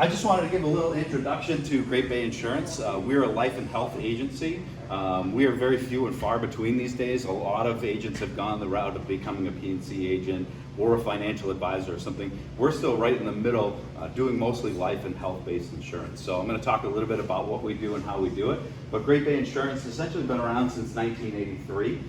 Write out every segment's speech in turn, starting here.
I just wanted to give a little introduction to Great Bay Insurance. We're a life and health agency. We are very few and far between these days. A lot of agents have gone the route of becoming a P&C agent or a financial advisor or something. We're still right in the middle, doing mostly life and health-based insurance. So I'm going to talk a little bit about what we do and how we do it. But Great Bay Insurance has essentially been around since 1983.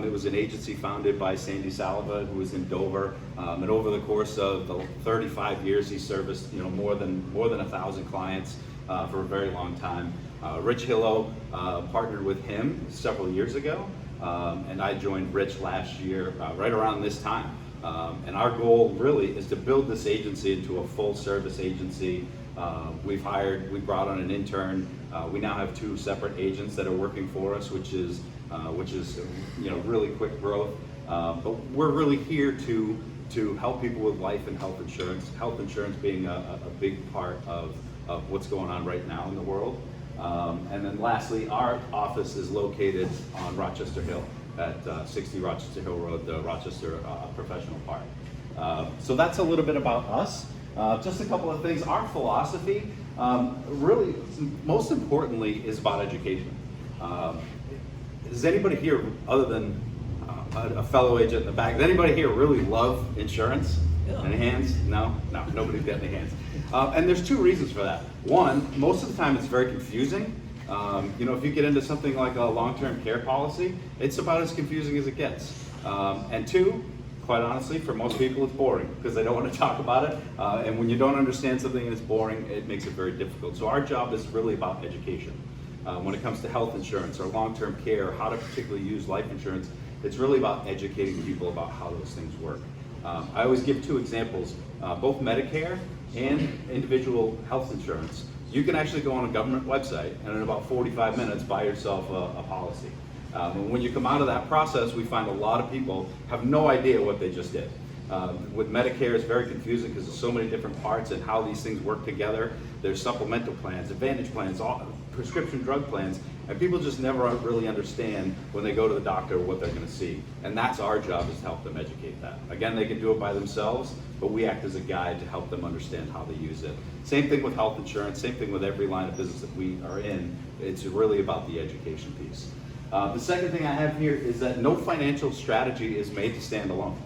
It was an agency founded by Sandy Salva, who was in Dover, and over the course of the 35 years, he serviced more than 1,000 clients for a very long time. Rich Hillo partnered with him several years ago, and I joined Rich last year, right around this time. And our goal really is to build this agency into a full service agency. We brought on an intern. We now have 2 separate agents that are working for us, which is really quick growth. But we're really here to help people with life and health insurance. Health insurance being a big part of what's going on right now in the world. And then lastly, our office is located on Rochester Hill at 60 Rochester Hill Road, the Rochester Professional Park. So that's a little bit about us. Just a couple of things. Our philosophy, really, most importantly, is about education. Does anybody here, other than a fellow agent in the back, does anybody here really love insurance? Yeah. Any hands? No, nobody's got any hands. And there's 2 reasons for that. One, most of the time it's very confusing. If you get into something like a long-term care policy, it's about as confusing as it gets. And 2, quite honestly, for most people it's boring because they don't want to talk about it. And when you don't understand something that's boring, it makes it very difficult. So our job is really about education. When it comes to health insurance or long-term care, how to particularly use life insurance, it's really about educating people about how those things work. I always give 2 examples, both Medicare and individual health insurance. You can actually go on a government website and in about 45 minutes buy yourself a policy. And when you come out of that process, we find a lot of people have no idea what they just did. With Medicare, it's very confusing because there's so many different parts and how these things work together. There's supplemental plans, advantage plans, prescription drug plans, and people just never really understand when they go to the doctor what they're going to see. And that's our job, is to help them educate that. Again, they can do it by themselves, but we act as a guide to help them understand how they use it. Same thing with health insurance, same thing with every line of business that we are in. It's really about the education piece. The second thing I have here is that no financial strategy is made to stand alone.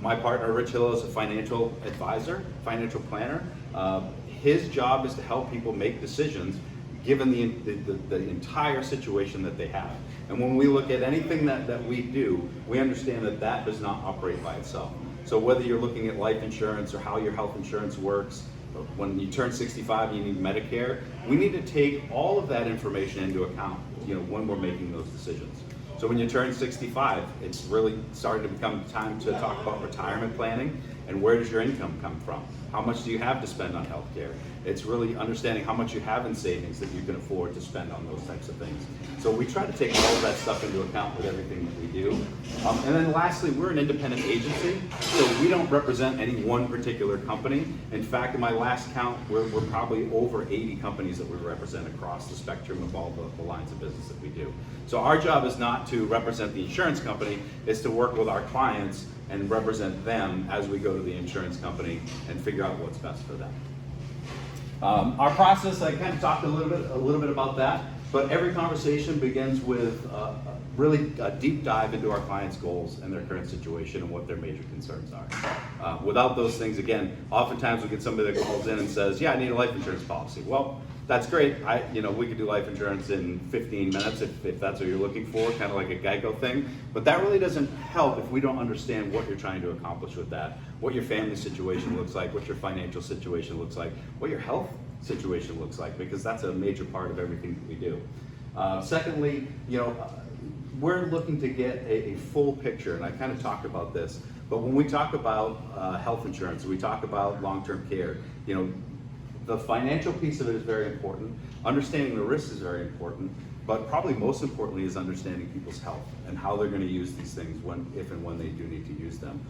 My partner, Rich Hillo, is a financial advisor, financial planner. His job is to help people make decisions given the entire situation that they have. And when we look at anything that we do, we understand that does not operate by itself. So whether you're looking at life insurance or how your health insurance works, when you turn 65 you need Medicare, we need to take all of that information into account when we're making those decisions. So when you turn 65, it's really starting to become time to talk about retirement planning and where does your income come from? How much do you have to spend on healthcare? It's really understanding how much you have in savings that you can afford to spend on those types of things. So we try to take all of that stuff into account with everything that we do. And then lastly, we're an independent agency, so we don't represent any one particular company. In fact, in my last count, we're probably over 80 companies that we represent across the spectrum of all the lines of business that we do. So our job is not to represent the insurance company, it's to work with our clients and represent them as we go to the insurance company and figure out what's best for them. Our process, I kind of talked a little bit about that, but every conversation begins with really a deep dive into our clients' goals and their current situation and what their major concerns are. Without those things, again, oftentimes we get somebody that calls in and says, yeah, I need a life insurance policy. Well, that's great. We could do life insurance in 15 minutes if that's what you're looking for, kind of like a Geico thing. But that really doesn't help if we don't understand what you're trying to accomplish with that, what your family situation looks like, what your financial situation looks like, what your health situation looks like, because that's a major part of everything that we do. Secondly, we're looking to get a full picture, and I kind of talked about this, but when we talk about health insurance, we talk about long-term care, the financial piece of it is very important. Understanding the risks is very important, but probably most importantly is understanding people's health and how they're going to use these things if and when they do need to use them.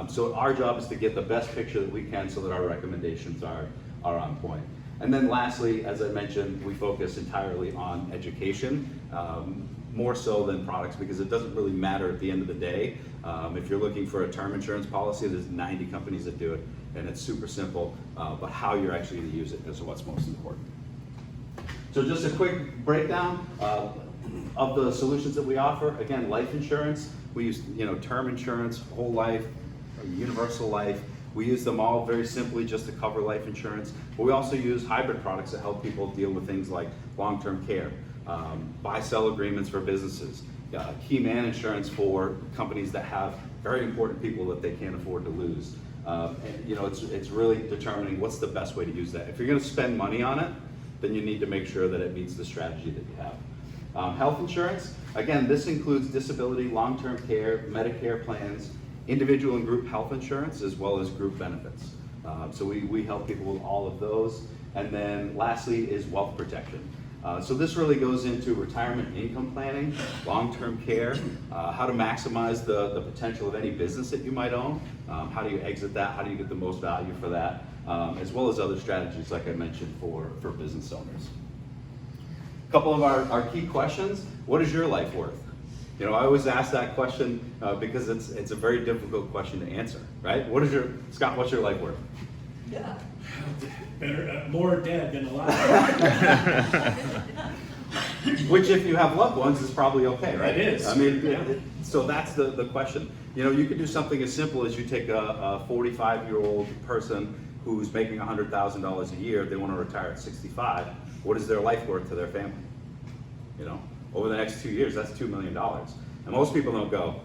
So our job is to get the best picture that we can so that our recommendations are on point. And then lastly, as I mentioned, we focus entirely on education. more so than products, because it doesn't really matter at the end of the day. If you're looking for a term insurance policy, there's 90 companies that do it, and it's super simple, but how you're actually going to use it is what's most important. So just a quick breakdown of the solutions that we offer. Again, life insurance, we use term insurance, whole life, universal life. We use them all very simply just to cover life insurance, but we also use hybrid products that help people deal with things like long-term care, buy-sell agreements for businesses, key man insurance for companies that have very important people that they can't afford to lose. And it's really determining what's the best way to use that. If you're going to spend money on it, then you need to make sure that it meets the strategy that you have. Health insurance, again, this includes disability, long-term care, Medicare plans, individual and group health insurance, as well as group benefits. So we help people with all of those. And then lastly is wealth protection. So this really goes into retirement income planning, long-term care, how to maximize the potential of any business that you might own, how do you exit that, how do you get the most value for that, as well as other strategies like I mentioned for business owners. A couple of our key questions: what is your life worth? I always ask that question because it's a very difficult question to answer, right? Scott, what's your life worth? Yeah. Better, more dead than alive. Which, if you have loved ones, is probably okay, right? It is. I mean, Yeah. so that's the question. You could do something as simple as you take a 45-year-old person who's making $100,000 a year. They want to retire at 65. What is their life worth to their family? Over the next 2 years, that's $2 million. And most people don't go,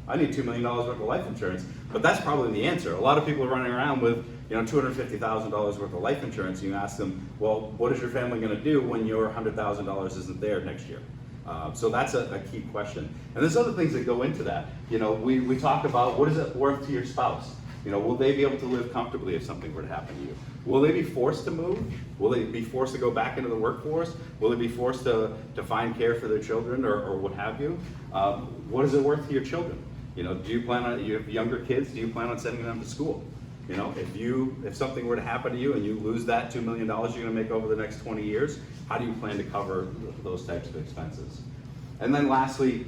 I need $2 million worth of life insurance, but that's probably the answer. A lot of people are running around with $250,000 worth of life insurance, and you ask them, well, what is your family going to do when your $100,000 isn't there next year? So that's a key question. And there's other things that go into that. We talk about, what is it worth to your spouse? Will they be able to live comfortably if something were to happen to you? Will they be forced to move? Will they be forced to go back into the workforce? Will they be forced to find care for their children or what have you? What is it worth to your children? Do you plan on, you have younger kids, do you plan on sending them to school? If something were to happen to you and you lose that $2 million you're going to make over the next 20 years, how do you plan to cover those types of expenses? And then lastly,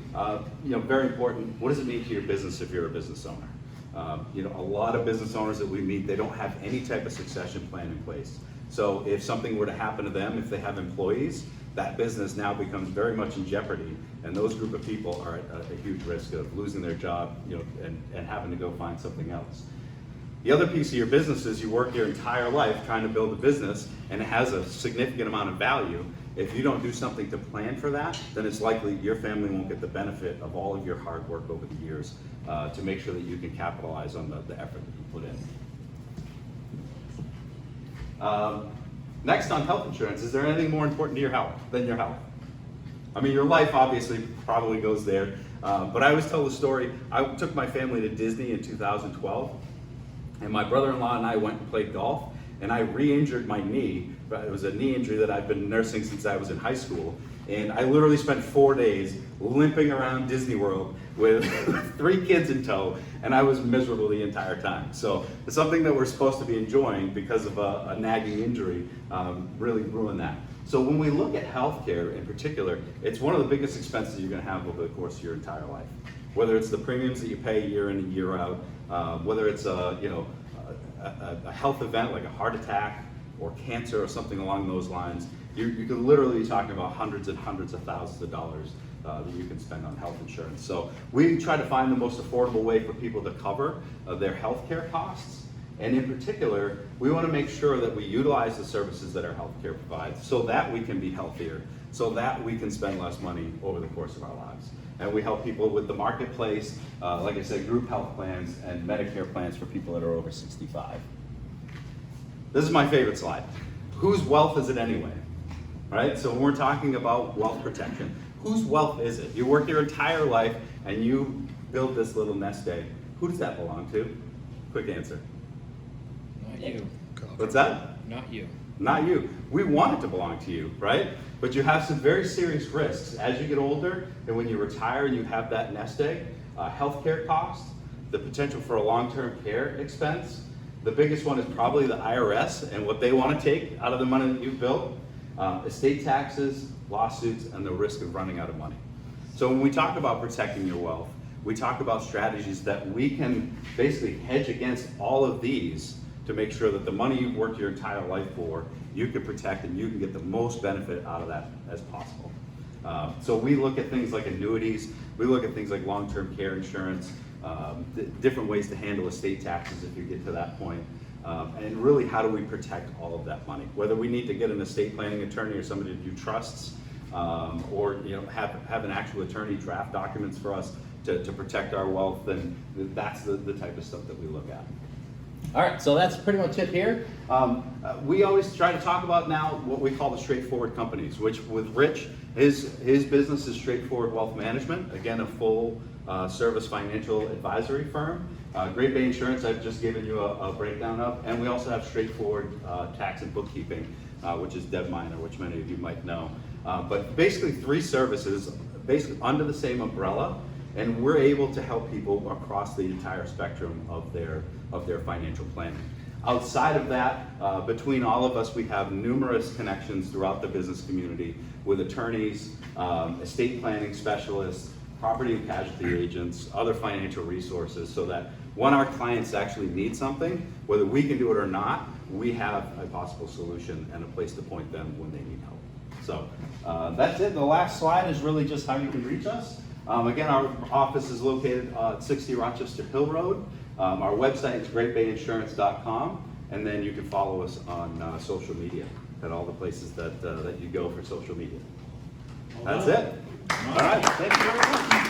very important, what does it mean to your business if you're a business owner? A lot of business owners that we meet, they don't have any type of succession plan in place. So if something were to happen to them, if they have employees, that business now becomes very much in jeopardy, and those group of people are at a huge risk of losing their job, and having to go find something else. The other piece of your business is you work your entire life trying to build a business, and it has a significant amount of value. If you don't do something to plan for that, then it's likely your family won't get the benefit of all of your hard work over the years to make sure that you can capitalize on the effort that you put in. Next, on health insurance, is there anything more important to your health than your health? I mean, your life obviously probably goes there, but I always tell the story. I took my family to Disney in 2012, and my brother-in-law and I went and played golf, and I re-injured my knee. It was a knee injury that I've been nursing since I was in high school, and I literally spent 4 days limping around Disney World with 3 kids in tow, and I was miserable the entire time. So it's something that we're supposed to be enjoying because of a nagging injury really ruined that. So when we look at healthcare in particular, it's one of the biggest expenses you're going to have over the course of your entire life. Whether it's the premiums that you pay year in and year out, whether it's a health event like a heart attack or cancer or something along those lines, you could literally be talking about hundreds and hundreds of thousands of dollars that you can spend on health insurance. So we try to find the most affordable way for people to cover their healthcare costs. And in particular, we want to make sure that we utilize the services that our healthcare provides so that we can be healthier, so that we can spend less money over the course of our lives. And we help people with the marketplace, like I said, group health plans and Medicare plans for people that are over 65. This is my favorite slide. Whose wealth is it anyway? Right? So when we're talking about wealth protection, whose wealth is it? You work your entire life and you build this little nest egg. Who does that belong to? Quick answer. Not you. What's that? Not you. Not you. We want it to belong to you, right? But you have some very serious risks as you get older, and when you retire and you have that nest egg, healthcare costs, the potential for a long-term care expense. The biggest one is probably the IRS and what they want to take out of the money that you've built. estate taxes, lawsuits, and the risk of running out of money. So when we talk about protecting your wealth, we talk about strategies that we can basically hedge against all of these to make sure that the money you've worked your entire life for, you can protect and you can get the most benefit out of that as possible. So we look at things like annuities, we look at things like long-term care insurance, different ways to handle estate taxes if you get to that point. And really, how do we protect all of that money? Whether we need to get an estate planning attorney or somebody to do trusts, or have an actual attorney draft documents for us to protect our wealth, then that's the type of stuff that we look at. All right, so that's pretty much it here. We always try to talk about now what we call the straightforward companies, which with Rich, his business is Straightforward Wealth Management, again, a full service financial advisory firm. Great Bay Insurance, I've just given you a breakdown of, and we also have Straightforward Tax and Bookkeeping, which is Deb Miner, which many of you might know. But basically 3 services, basically under the same umbrella, and we're able to help people across the entire spectrum of their financial planning. Outside of that, between all of us, we have numerous connections throughout the business community with attorneys, estate planning specialists, property and casualty agents, other financial resources, so that when our clients actually need something, whether we can do it or not, we have a possible solution and a place to point them when they need help. So that's it. The last slide is really just how you can reach us. Again, our office is located at 60 Rochester Hill Road. Our website is greatbayinsurance.com, and then you can follow us on social media at all the places that you go for social media. That's it. All right, thank you very much.